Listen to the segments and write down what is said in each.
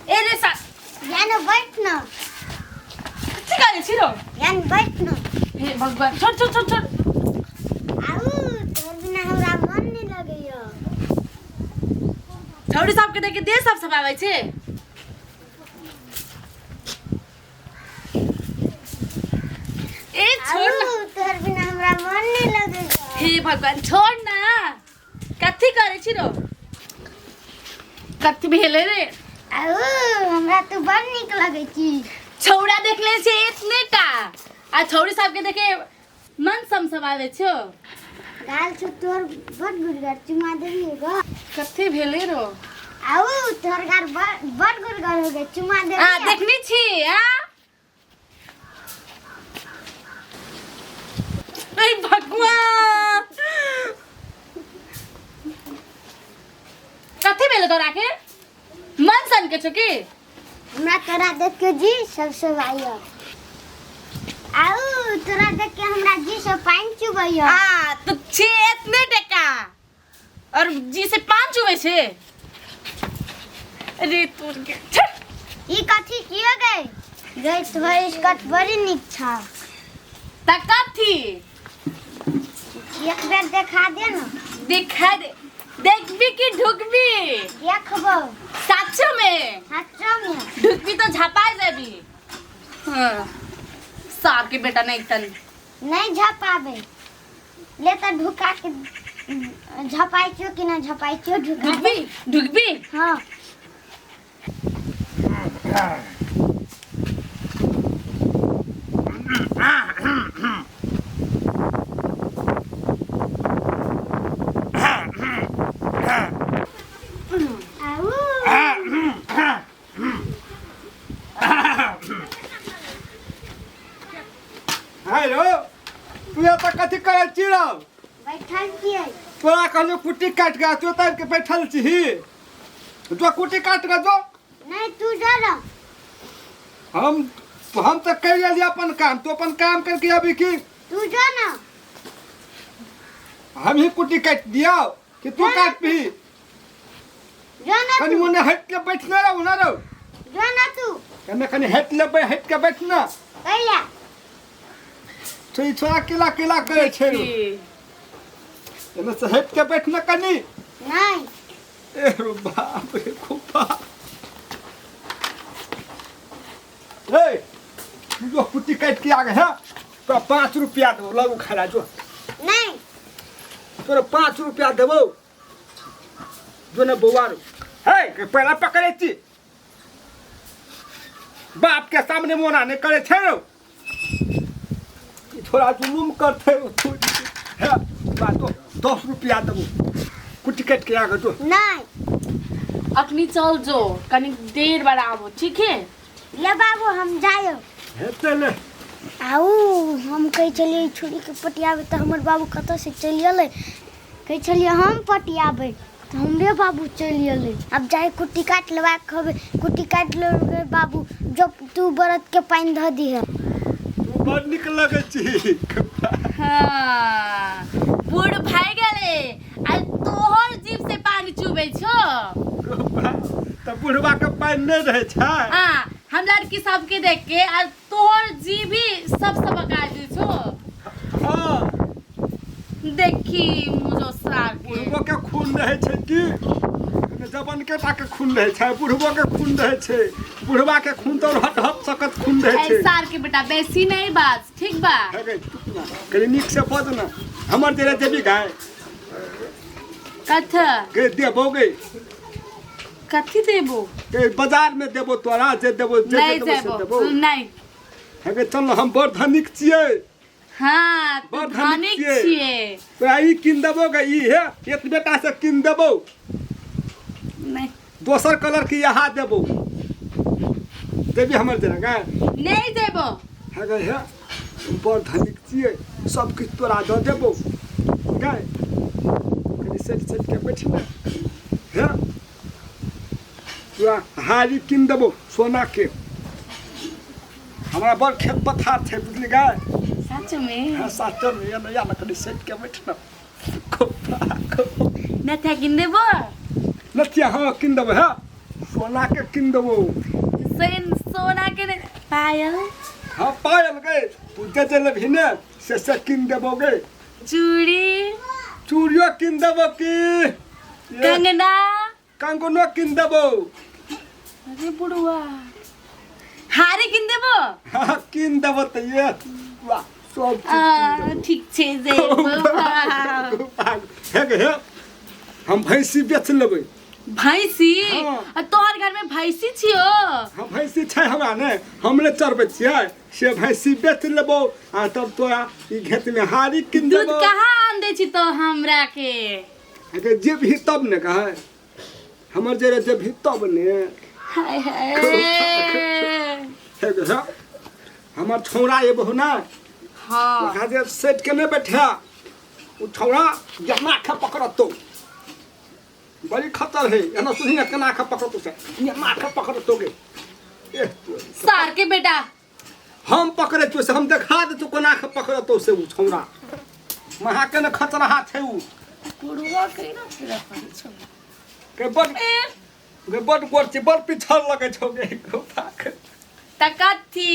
ए रे सा यानो बैठ न के गाली छिरो यान बैठ न हे भगवान छोड़ छोड़ छोड़ छोड़ आउ तोर बिना हमरा मन नहीं लगैयो छौरी सबके देख के देह सब सबाबै छे ए छोड़ ना तोर बिना हमरा मन नहीं लगैयो हे भगवान छोड़ ना कथी करे छिरो कथी भेले रे आउ हमरा तो बड़ निक लगै छी छौड़ा देखले छे इतने का आ छौरी सबके देखे मन समसबावे छो गाल छु तोर बड़ गुरगर चुमा देबी गो कथी भेले रो आउ तोर गाल बड़ गुरगर हो गए चुमा देबी आ देखनी छी आ ए भगवान कथी भेले तोरा के मन सन के छो की हमरा तोरा देख के जी सबसे आइयो आउ तोरा देख के हमरा जी से पानी चुबैयो आ तो छे इतने टका और जी से 5 हुए छे अरे तोर के ई कथी कियो गए गए तोहर स्कर्ट बड़ी निक छ त कथी एक बेर देखा दे न दिखा दे देखबी की ढुकबी देखबो सच में सच्चो में ढुकबी तो झपा जाबी हां साहब के बेटा नहीं तन नहीं झपावे ले त ढुका के झपाइछो कि ना झपाइछो ढुका ढुकबी ढुकबी हां हेलो तू एत कथी करे चिड़ौ बैठल छियै तोरा कहलियो कुट्टी काट के तू तब के बैठल छी तो कुट्टी काट के जो नहीं तू जा ना हम तो कर लिया अपन काम तू अपन काम करके अभी की तू जा ना हम ही कुट्टी काट दिया कि तू काट पी जा ना कनी तू मुने हट के बैठना रहो ना रहो जा ना तू कने कनी हट के बैठना कैला तो ई छोरा किला किला करे छे एने से हट के बैठना कनी नहीं ए रो बाप रे खूबा ए तू जो कुट्टी काट के आ गए है तो 5 रुपया दो लगो खड़ा जो नहीं तोरा 5 रुपया देबो जो ना बउआरो है के पहला पकड़े छी बाप के सामने मोना नहीं करे छे रो थोड़ा जुलुम करते है बात तो 10 रुपया देबो कुट्टी काट के आ गए तो नहीं अखनी चल जो कनी देर बाद आबो ठीक है ले बाबू हम जायो हेते ले आऊ हम कह चलिए छुरी के पटियाबे तो हमर बाबू कत से चली अले कह चलिए हम पटियाबे तो हमरे बाबू चली अले अब जाए कुट्टी काट लेवा खबे कुट्टी काट ले बाबू जब तू बरत के पानी ध दी है तू बड़ निक लगे छी हाँ बूढ़ भाई गेले आ तोहर जीभ से पानी चुबे छो त बुढ़वा के पानी नहीं रहे छै हां हम लड़की सबके देख के आ तोहर जीभ भी सब सबका दी छो हां देखी मुझो सार के बुढ़वा के खून रहे छै की जबन के टा के खून रहे छै बुढ़वा के खून रहे छै बुढ़वा के खून तो हट हट सकत खून रहे छै सार के बेटा बेसी नहीं बात ठीक बा कनी निक से बज ना हमर तेरे देबी गाय कथा के देबो गे कथी देबो के बाजार में देबो तोरा जे देबो जे नहीं देबो देबो नहीं हगे चल हम बड़ धनिक छियै हाँ तू बड़ धनिक छिए तोरा ई किन देबो गे ई है एक बेटा से किन देबो नहीं दोसर कलर की यहाँ देबो देबी हमर तेरा गाय नहीं देबो हगे है बड़ धनिक छियै सब किछ तोरा दऽ देबो गाय कनी सेट सेट के बैठ ना है तोरा हारी किन देबो सोना के हमरा बड़ खेत पथार छै बुझली गाय सच में हाँ साचो में या कनी सेट के बैठ ना नथिया किन देबो नथिया हाँ किन देबो है सोना के किन देबो सोना के पायल हाँ पायल गए तू जे लेबही ने से किन देबो गे चूड़ी चूड़ियो किन देबो की कंगना कंगनो किन देबो अरे बुढ़वा हारे किन देबो हाँ किन देबो त ये वाह सब चीज ठीक छे जे बाबा हे गे हम भैंसी बेच लेबै भैंसी हाँ। तोहर घर में भैंसी छियो हम भैंसी छै हमरा ने हमले चरबै छियै से भैंसी बेच लेबो आ तब तोरा ई खेत में हारी किन दूध देबो कहाँ आन दे छी तो हमरा के अगर जे भी तब ने कहे हमर जे भी तब ने हाय हाय हे गे हमर छौरा ये बहु ना हाँ वहाँ जे सेट के ने बैठा उ छौरा जमा के पकड़तो बड़ी खतर है एना सुनी ना केना के पकड़तो से जमा के पकड़तो गे सार के बेटा हम पकड़े तो से हम देखा दे तो कोना के पकड़तो से उ छौरा महा के न खतरा छै उ बुढ़वा के ना फिर छ के बड़ गोर छै बड़ पिछल लगे छौ गे गोपा के तकथी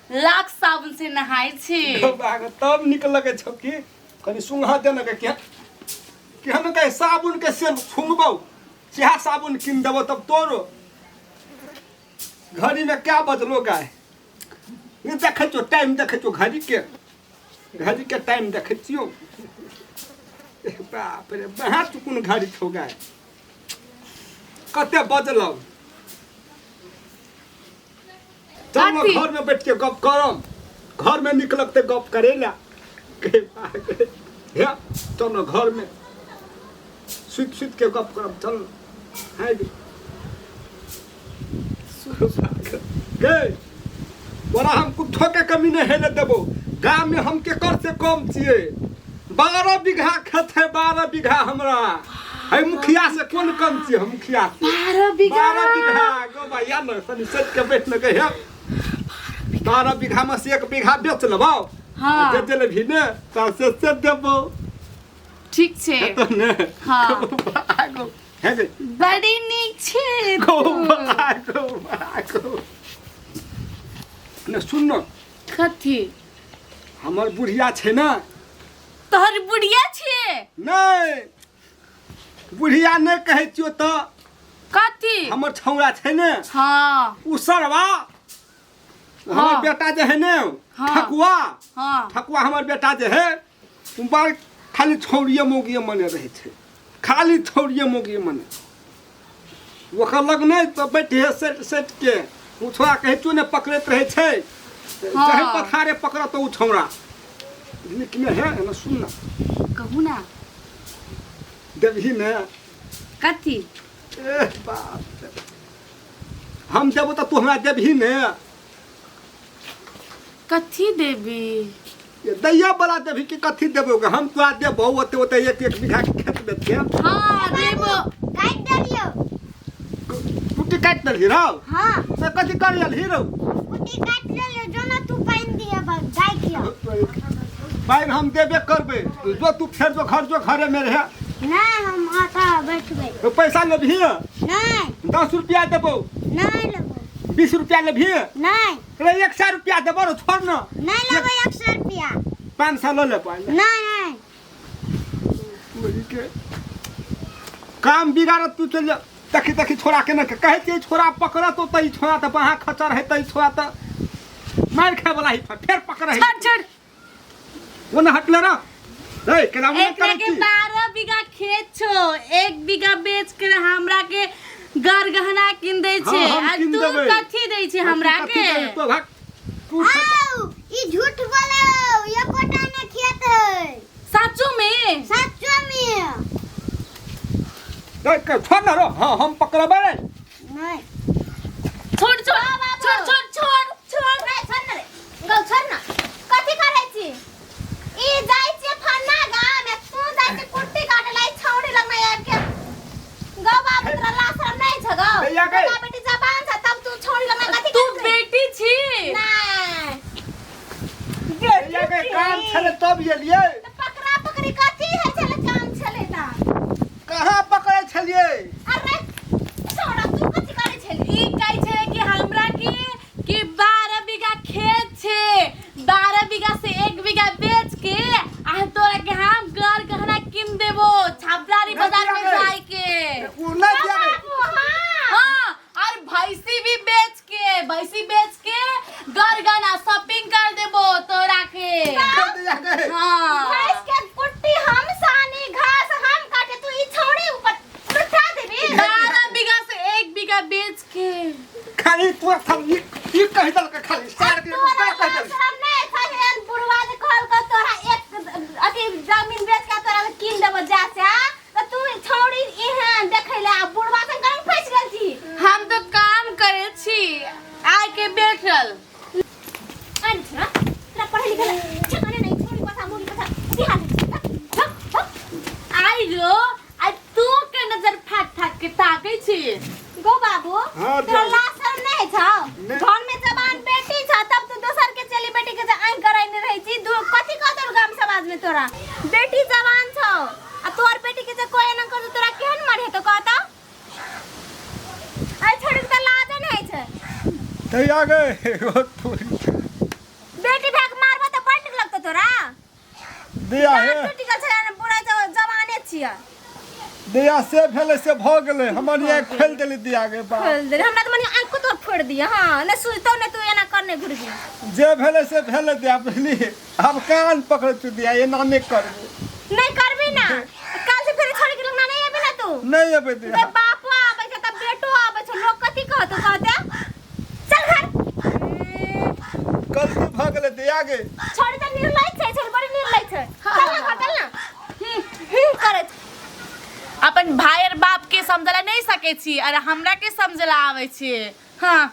लाख साबुन से नहाय छे गोपा के तब निक लगे छौ की कनी सुंघा दे न के कि हम कहे साबुन के से छुंगबो सेहा साबुन किन देबो तब तोरो घड़ी में क्या बदलो गाय ये देखे छो टाइम देखे छो घड़ी के टाइम देखे छियो बाप रे बहा चुकुन घड़ी छौ गाय कते बदलौ चलो कथी? घर में बैठ के गप करम घर में निकलब ते गप करेला के हे चलो घर में सुत के गप करब चल है गे तोरा हम कुछो के कमी नहीं हेले देबो गांव में हम के कर से कम छिए 12 बीघा खेत है 12 बीघा हमरा है मुखिया से कौन कम छिए हम मुखिया से 12 बीघा 12 बीघा गो भैया न सनी सेट के बैठ न गए 12 बीघा में से 1 बीघा बेच लेबो हाँ। जे जे लेभी ने त से देबो ठीक छे तो ने हाँ। भागो है गे बड़ी नीक छे गो भागो न सुन न कथी हमर बुढ़िया छै ना तोहर बुढ़िया छे नहीं बुढ़िया नहीं कहे छियो तो कथी हमर छौरा छै ने हाँ उ सरवा हमर हाँ। बेटा जे है ने हाँ। ठकुआ हाँ हमर बेटा जे है उ बार खाली छौरिए मोगिए मने रहे छै खाली छौरिए मोगिए मने ओकर लग नहीं तो बैठे सेट के उ छोरा कहे तू ने पकड़त रहे छै हाँ। चाहे पथारे पकड़ तो उ छौरा लेकिन है ना सुन ना कहू ना देवही ने कथी ए बाप रे। हम देबो तो तू हमरा देबही ने कथी देबी ये दैया बला देबही कि कथी देबो गे हम तोरा देबो ओते ओते 1 बीघा के खेत में के हाँ देबो काट दलियो कुटी काट देलही रौ हाँ से कथी कर लेलही रौ कुटी काट दलियो जो ना तू पाइन दिया बस गाय किया पाइन हम देबे करबे जो तू फेर जो घरे में रहे नहीं हम आता बैठबे तो पैसा लेबही नहीं 10 रुपया देबो नहीं लेबो 20 रुपया लेबही नहीं रे 100 रुपया देबो रे छोड़ न नहीं लेबो 100 रुपया 500 ले ले पाइन नहीं वही के काम बिगाड़त तू चल देखी छोरा के न कहे छै छोरा पकड़ तो तई छोरा त बहा खचर है तई छोरा त मार खाए वाला ही फेर पकड़ है छोड़ वो न हटले ना ए केना वो एक के 12 बीघा खेत छो 1 बीघा बेच के हमरा के घर गहना किन दे छे हाँ, हम आ किन तू देबै। कथी दे छे हमरा के तो भाग तू आओ ई झूठ बोलो ये कोटा ने खेत है सचो में सच्चो में देख छोड़ ना रो हां हम पकड़बे नहीं छोड़ छोड़ छोड़ छोड़ छोड़ छोड़ रे छोड़ ना रे गल छोड़ ना कथी करे छी ई जाई छे फन्ना गांव में तू जाई छे कुट्टी काटे लाई छौड़ी लग में आब के गौ बाबू तोरा लाशरम नहीं छ गौ भैया के। तोरा बेटी जबान छ तब तू छौड़ी लग में कथी तू करबे? बेटी छी नहीं भैया के काम छले तब ये लिए तो पकड़ा पकड़ी कथी है छले काम किन देबो छापरारी बाजार में जाए के। वो नहीं दिया गए। हाँ, और भैंसी भी बेच के गरगना शॉपिंग कर देबो तोरा के। नहीं दिया गए। हाँ भैंस के कुट्टी हम सानी घास हम काटे तू ई छोड़ी ऊपर उठा देबी 12 बीघा से 1 बीघा बेच के। खाली तू सब ये कह दल के खाली सार के तोरा कह दल। शरम नहीं खाली बुढ़वा जे कहल का तोरा एक अथी जमीन बेच के तोरा किन देबो जा से त तू छोड़ी इहां देखैला बुढ़वा से कहीं फंस गेल छी। हम तो काम करे छी आय के बैठल। अच्छा तेरा पढ़े लिखे ठिकाने नहीं छोड़ी पता मुड़ी पता बिहार आई रो आई तू के नजर फाट के ताकै छी। गो बाबू हाँ, तेरा जाओ। लाशर नहीं छौ नहीं। घर में जवान बेटी छ तब तू दोसर के चली बेटी के आइन कराइने रही छी कथी कहतौ गाम समाज में तोरा बेटी जवान छौ आ तोर बेटी के जे कोई न कर तोरा केहन मारे तो कहता आई छोड़ी त लाज नहीं छै। तो आ गए वो थोड़ी बेटी भाग मारबा त बड़ निक लगतो तोरा दिया है। बेटी के छै बुढ़ा जवाने छिया दिया से भेले से भ गेले हमर ये खेल देली दिया गए बा। खोल दे हमरा त मने आंख को तो फोड़ दिया हां न सुइतो न तू एना करने घुर गई जे भेले से भेले दिया बुझली। अब कान पकड़ तू दिया ये नामे कर नहीं करबी ना कल से फिर छोड़ के लोग ना नहीं आबे ना तू नहीं अबे ते दिया। बापो आबे छै त बेटो आबे छै लोग कथि कहतो कहते चल घर गलती भ गेले दिया गए। छोड़ त निर्लय छै बड़ी निर्लय छै चल ना घर चल ना करे अपन भाई और बाप के समझला नहीं सके छी और हमरा के समझला आवे छी। हाँ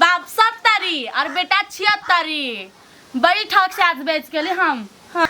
बाप 70 और बेटा 76 बड़ी ठक से आज बेच के ले हम। हाँ